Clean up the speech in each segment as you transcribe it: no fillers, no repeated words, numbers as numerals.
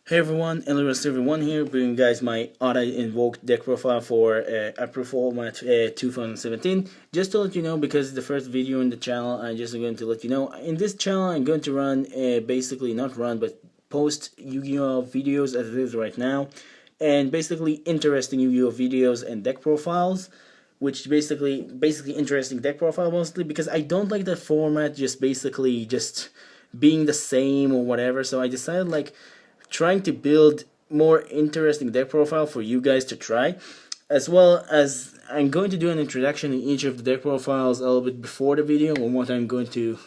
Hey everyone, everyone here, bringing you guys my Invoked deck profile for April Format 2017. Just to let you know, because it's the first video in the channel, I'm just going to let you know, in this channel I'm going to run, basically not run, but post Yu-Gi-Oh videos as it is right now, and basically interesting Yu-Gi-Oh videos and deck profiles, which basically interesting deck profile mostly, because I don't like the format just being the same or whatever, so I decided like trying to build more interesting deck profile for you guys to try, as well as I'm going to do an introduction in each of the deck profiles a little bit before the video on what I'm going to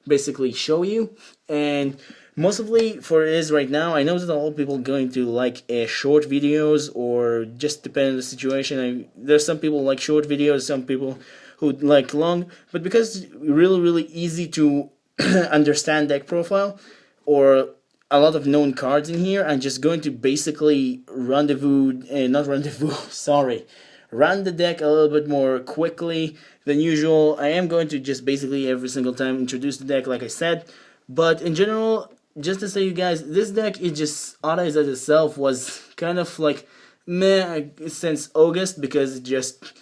basically show you. And mostly for it is right now, I know that a lot of people are going to like short videos, or just depending on the situation. There's some people like short videos, some people who like long, but because it's really easy to understand deck profile, or a lot of known cards in here, I'm just going to basically not rendezvous, sorry, run the deck a little bit more quickly than usual. I am going to just basically every single time introduce the deck like I said, but in general, just to say you guys, this deck is just, Oddies as itself was kind of like meh since August, because it just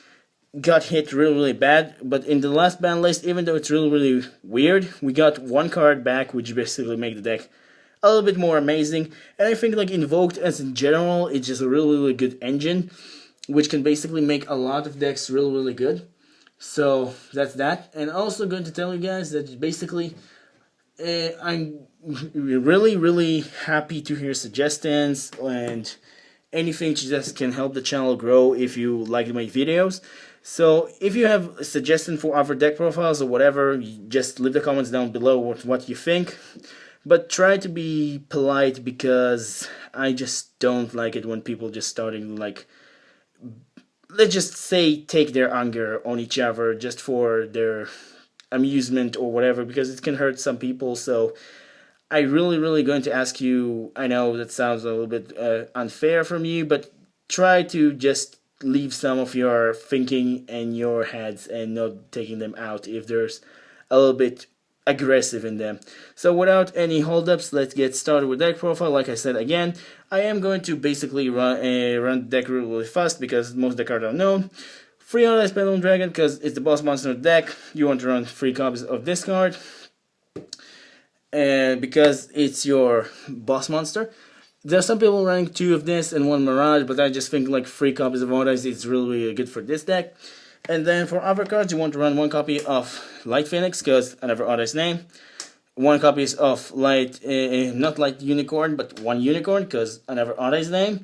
got hit really bad. But in the last ban list, even though it's really weird, we got one card back, which basically made the deck a little bit more amazing. And I think like Invoked as in general, it's just a really good engine, which can basically make a lot of decks really good. So that's that. And also going to tell you guys that basically I'm really happy to hear suggestions and anything just can help the channel grow if you like my videos. So if you have a suggestion for other deck profiles or whatever, just leave the comments down below what you think. But try to be polite, because I just don't like it when people just starting like, let's just say, take their anger on each other just for their amusement or whatever, because it can hurt some people. So I really going to ask you, I know that sounds a little bit unfair from you, but try to just leave some of your thinking in your heads and not taking them out if there's a little bit aggressive in them. So without any holdups, let's get started with deck profile. Like I said again, I am going to basically run the deck really fast, because most of the cards are known. 3 Oddies Pendulum Dragon, because it's the boss monster deck. You want to run 3 copies of this card, because it's your boss monster. There are some people running 2 of this and 1 Mirage, but I just think like 3 copies of Oddies is really good for this deck. And then for other cards, you want to run 1 copy of Light Phoenix, because another Oddies name. 1 copy of not Light Unicorn, but 1 Unicorn, because another Oddies name.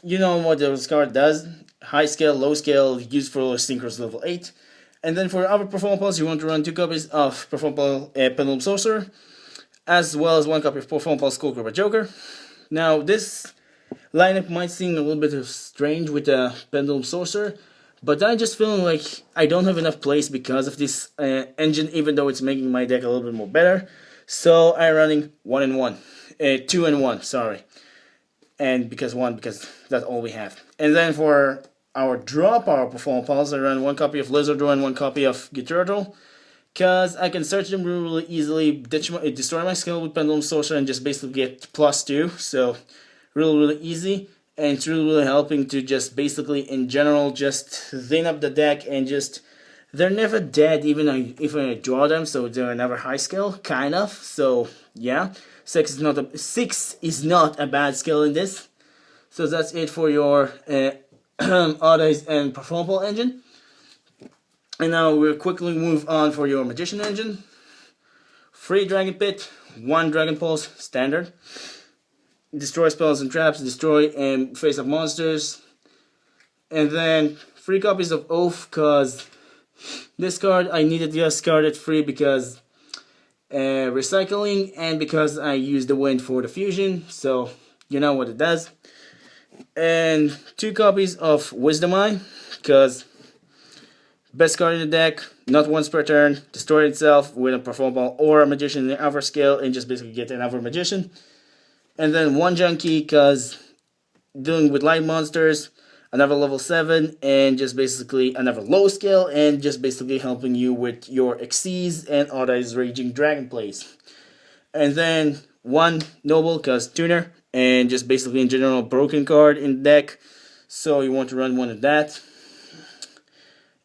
You know what this card does. High scale, low scale, useful synchros level 8. And then for other performables, you want to run 2 copies of performable Pendulum Sorcerer, as well as 1 copy of performable Skullcrabber Joker. Now this lineup might seem a little bit strange with the Pendulum Sorcerer, but I just feel like I don't have enough place because of this engine, even though it's making my deck a little bit more better. So I'm running 1 and 1, 2 and 1, sorry, and because that's all we have. And then for our draw power performables, I run 1 copy of Lizardro and 1 copy of Giturtle, because I can search them really easily, destroy my skill with Pendulum Sorcerer, and just basically get +2. So really easy. And it's really helping to just basically, in general, just clean up the deck, and just, they're never dead even if I draw them, so they're never high skill, kind of. So yeah, 6 is not a bad skill in this. So that's it for your Oddies and Performable engine. And now we'll quickly move on for your Magician engine. 3 Dragon Pit, 1 Dragon Pulse, standard. Destroy spells and traps, destroy and face up monsters. And then 3 copies of Oath, because this card I needed to just card it free, because recycling, and because I used the wind for the fusion, so you know what it does. And 2 copies of Wisdom Eye, because best card in the deck, not once per turn, destroy itself with a performable or a magician in the other skill, and just basically get another magician. And then 1 Junkie, because dealing with light monsters, another level 7, and just basically another low skill, and just basically helping you with your Xyz and Oddies Raging Dragon plays. And then 1 Noble, because Tuner, and just basically in general broken card in the deck. So you want to run one of that.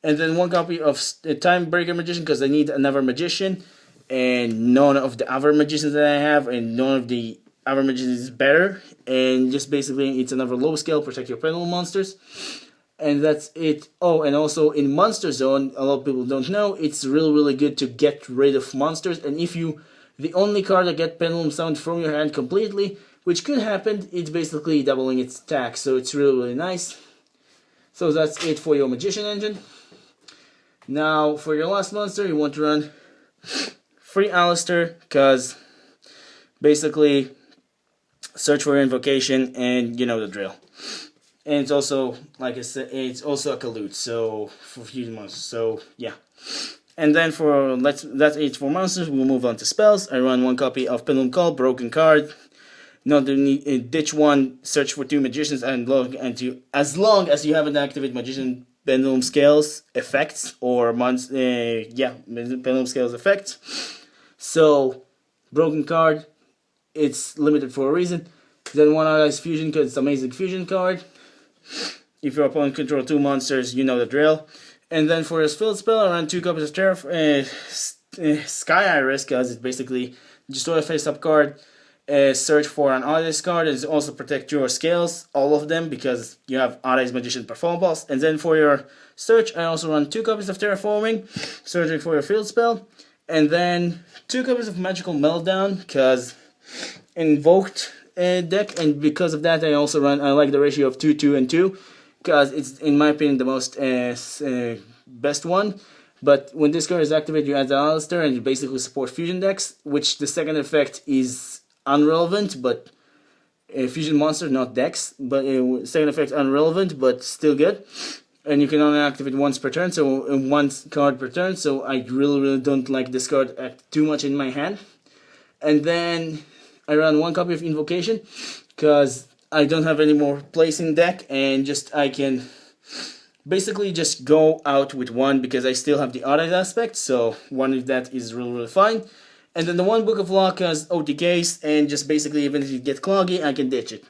And then one copy of Time Breaker Magician, because I need another magician, and none of the other magicians that I have, and none of the other magicians is better. And just basically it's another low scale, protect your pendulum monsters. And that's it. Oh, and also in Monster Zone, a lot of people don't know, it's really good to get rid of monsters. And if you, the only card that get Pendulum Sound from your hand completely, which could happen, it's basically doubling its attack. So it's really nice. So that's it for your Magician engine. Now, for your last monster, you want to run 3 Alistair, because basically search for your invocation, and you know the drill. And it's also, like I said, it's also a Kalute, so for fusion monsters. So yeah. And then for that's it for monsters. We'll move on to spells. I run 1 copy of Pendulum Call, broken card. Not to need, ditch 1, search for 2 magicians, and as long as you haven't activated magician pendulum scales effects or pendulum scales effects. So broken card, it's limited for a reason. Then 1 Allies Fusion, because it's amazing fusion card. If your opponent controls 2 monsters, you know the drill. And then for a field spell, I run 2 copies of Sky Iris, because it's basically destroy a face-up card, search for an Allies card, and also protect your scales, all of them, because you have Allies Magician Perform Pulse. And then for your search, I also run 2 copies of Terraforming, searching for your field spell. And then 2 copies of Magical Meltdown, because Invoked deck, and because of that I also run, I like the ratio of 2, 2, and 2, because it's in my opinion the most best one. But when this card is activated, you add the Alistair and you basically support fusion decks, which the second effect is irrelevant, but fusion monster, not decks, but second effect irrelevant, but still good. And you can only activate once per turn, so 1 card per turn, so I really don't like this card too much in my hand. And then I run 1 copy of Invocation, because I don't have any more place in deck, and just I can basically just go out with 1, because I still have the Audit aspect, so 1 of that is really fine. And then the 1 Book of Law has OTKs, and just basically even if it gets cloggy, I can ditch it.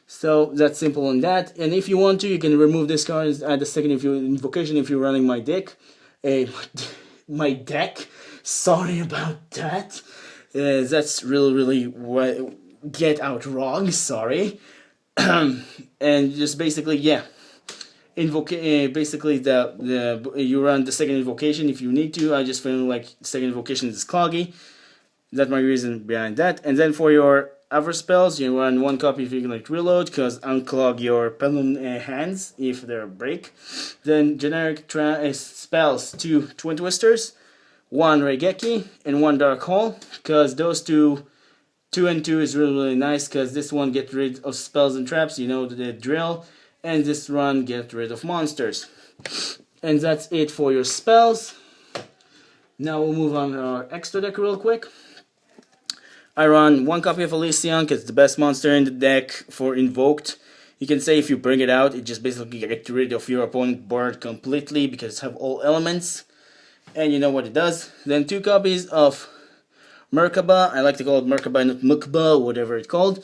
So that's simple on that. And if you want to, you can remove this card and add the second if you Invocation if you're running my deck. My deck. Sorry about that. That's really get out wrong. Sorry. And just basically, yeah. Basically you run the second Invocation if you need to. I just feel like second Invocation is cloggy. That's my reason behind that. And then for your other spells, you run 1 copy if you can like reload, because unclog your pendulum hands if they're break. Then generic spells, 2 Twin Twisters, 1 Reigeki, and 1 Dark Hole, because those 2 and 2 is really nice, because this one gets rid of spells and traps, you know the drill, and this run get rid of monsters. And that's it for your spells. Now we'll move on to our extra deck real quick. I run 1 copy of Elysion, because it's the best monster in the deck for Invoked. You can say if you bring it out, it just basically gets rid of your opponent's board completely, because it have all elements. And you know what it does. Then 2 copies of Merkaba. I like to call it Merkaba, not Mukba, whatever it's called.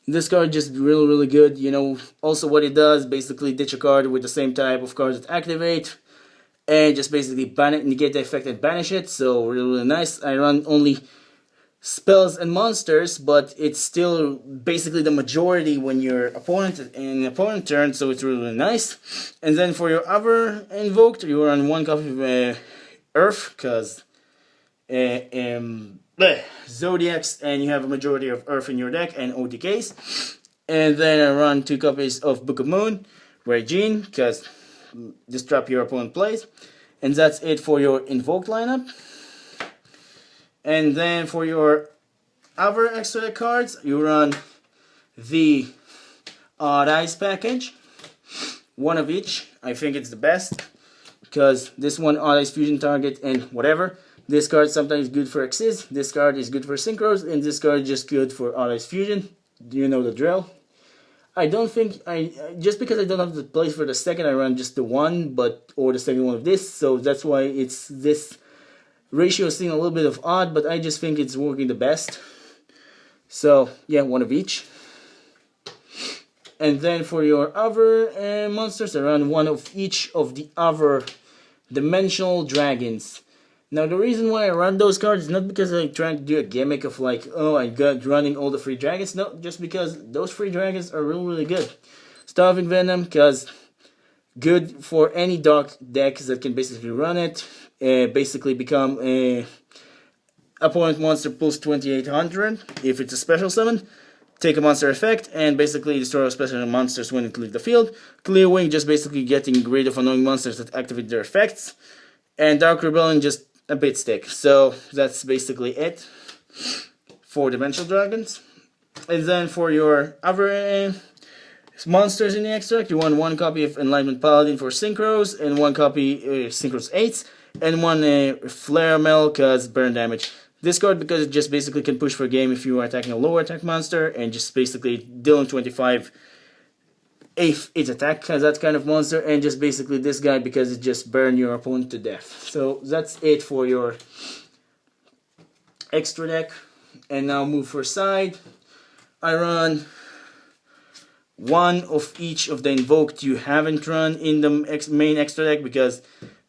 This card just really good. You know, also what it does, basically ditch a card with the same type of cards that activate. And just basically negate the effect and banish it. So really nice. I run only spells and monsters, but it's still basically the majority when your opponent in opponent turn, so it's really nice. And then for your other Invoked, you run 1 copy of Earth, because Zodiacs, and you have a majority of Earth in your deck and OTKs. And then I run 2 copies of Book of Moon, Regine, because disrupt your opponent plays. And that's it for your Invoked lineup. And then for your other extra deck cards, you run the Odd Eyes package, 1 of each. I think it's the best, because this one Odd Eyes Fusion target and whatever. This card sometimes good for Xyz, this card is good for Synchros, and this card is just good for Odd Eyes Fusion. You know the drill. I don't think just because I don't have the place for the second, I run just the 1, or the second one of this, so that's why it's this ratio seems a little bit of odd, but I just think it's working the best. So yeah, 1 of each. And then for your other monsters, I run one of each of the other dimensional dragons. Now the reason why I run those cards is not because I'm trying to do a gimmick of like, oh, I got running all the free dragons. No, just because those free dragons are really good. Starving Venom, because good for any dark decks that can basically run it. Basically become a opponent monster pulls 2800 if it's a special summon. Take a monster effect and basically destroy special monsters when it leaves the field. Clear Wing, just basically getting rid of annoying monsters that activate their effects. And Dark Rebellion, just a bit stick. So that's basically it for Dimensional Dragons. And then for your other monsters in the extract, you want one copy of Enlightenment Paladin for Synchros, and one copy Synchros 8s, and one Flare Mel, because burn damage. This card, because it just basically can push for a game if you are attacking a lower attack monster, and just basically dealing 25 if it's attack as that kind of monster, and just basically this guy because it just burn your opponent to death. So that's it for your extra deck. And now move for side. I run one of each of the Invoked you haven't run in the main extra deck, because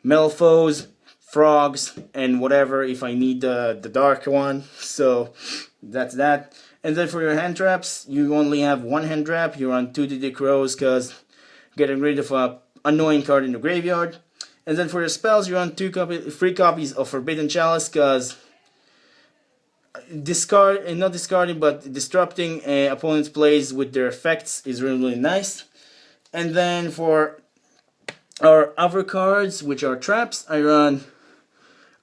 Melfoes, Frogs, and whatever if I need the dark one. So that's that. And then for your hand traps, you only have one hand trap. You run 2 DD Crows, because getting rid of a annoying card in the graveyard. And then for your spells, you run 3 copies of Forbidden Chalice, because not discarding, but disrupting opponent's plays with their effects is really nice. And then for our other cards, which are traps, I run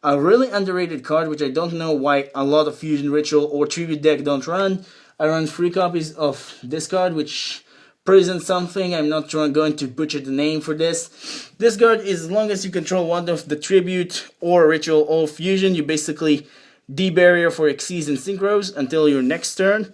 a really underrated card, which I don't know why a lot of Fusion Ritual or Tribute deck don't run. I run 3 copies of this card, which presents something. I'm not going to butcher the name for this. This card is, as long as you control one of the Tribute or Ritual or Fusion, you basically de-barrier for Xyz and Synchros until your next turn.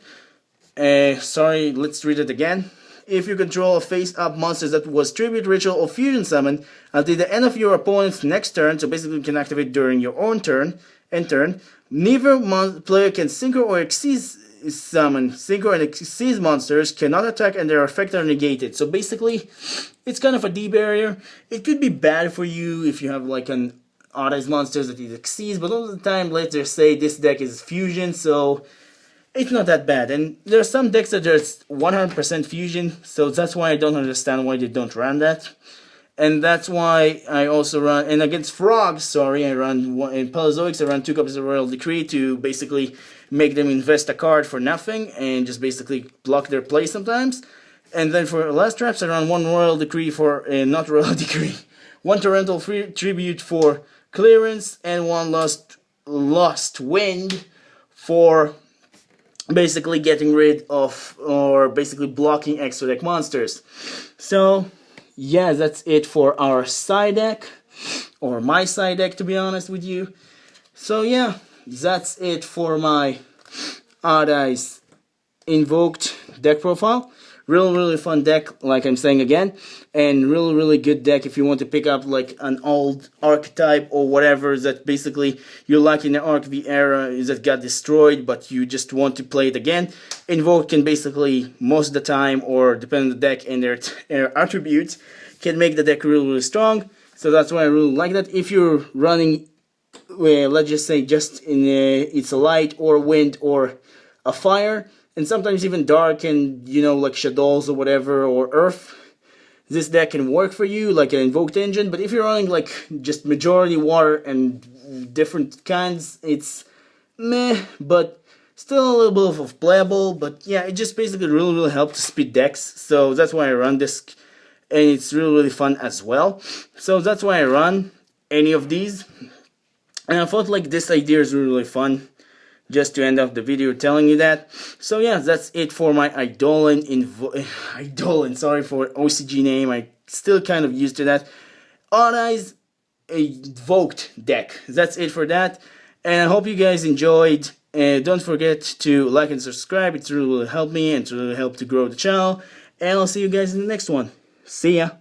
Sorry, let's read it again. If you control a face-up monster that was Tribute, Ritual, or Fusion summoned until the end of your opponent's next turn, so basically you can activate during your own turn, neither player can Synchro or Xyz summon. Synchro and Xyz monsters cannot attack and their effects are negated. So basically, it's kind of a D-barrier. It could be bad for you if you have like an odd-eyes monsters that is Xyz, but all the time, let's just say this deck is Fusion, so it's not that bad. And there are some decks that there's 100% Fusion, so that's why I don't understand why they don't run that. And that's why I also run, and against Frogs, sorry, I run one, in Paleozoics, I run 2 copies of Royal Decree to basically make them invest a card for nothing and just basically block their play sometimes. And then for last traps, I run 1 Royal Decree for, not Royal Decree, 1 Torrential Tribute for clearance, and 1 Lost Wind for basically getting rid of, or basically blocking extra deck monsters. So yeah, that's it for our side deck, or my side deck, to be honest with you. So yeah, that's it for my Odd Eyes Invoked deck profile. Really fun deck, like I'm saying again, and really good deck if you want to pick up like an old archetype or whatever that basically you like in the Arc V era that got destroyed, but you just want to play it again. Invoked can basically, most of the time, or depending on the deck and their attributes, can make the deck really strong. So that's why I really like that. If you're running, let's just say just in it's a light or wind or a fire, and sometimes even dark and, you know, like shadows or whatever, or earth, this deck can work for you, like an Invoked engine. But if you're running like just majority water and different kinds, it's meh, but still a little bit of playable. But yeah, it just basically really helps to speed decks. So that's why I run this, and it's really fun as well. So that's why I run any of these. And I thought like this idea is really fun, just to end up the video telling you that. So yeah, that's it for my Eidolon, sorry for OCG name, I still kind of used to that. Odd Eyes Invoked deck. That's it for that. And I hope you guys enjoyed. Don't forget to like and subscribe, it's really helped me and to really help to grow the channel. And I'll see you guys in the next one. See ya.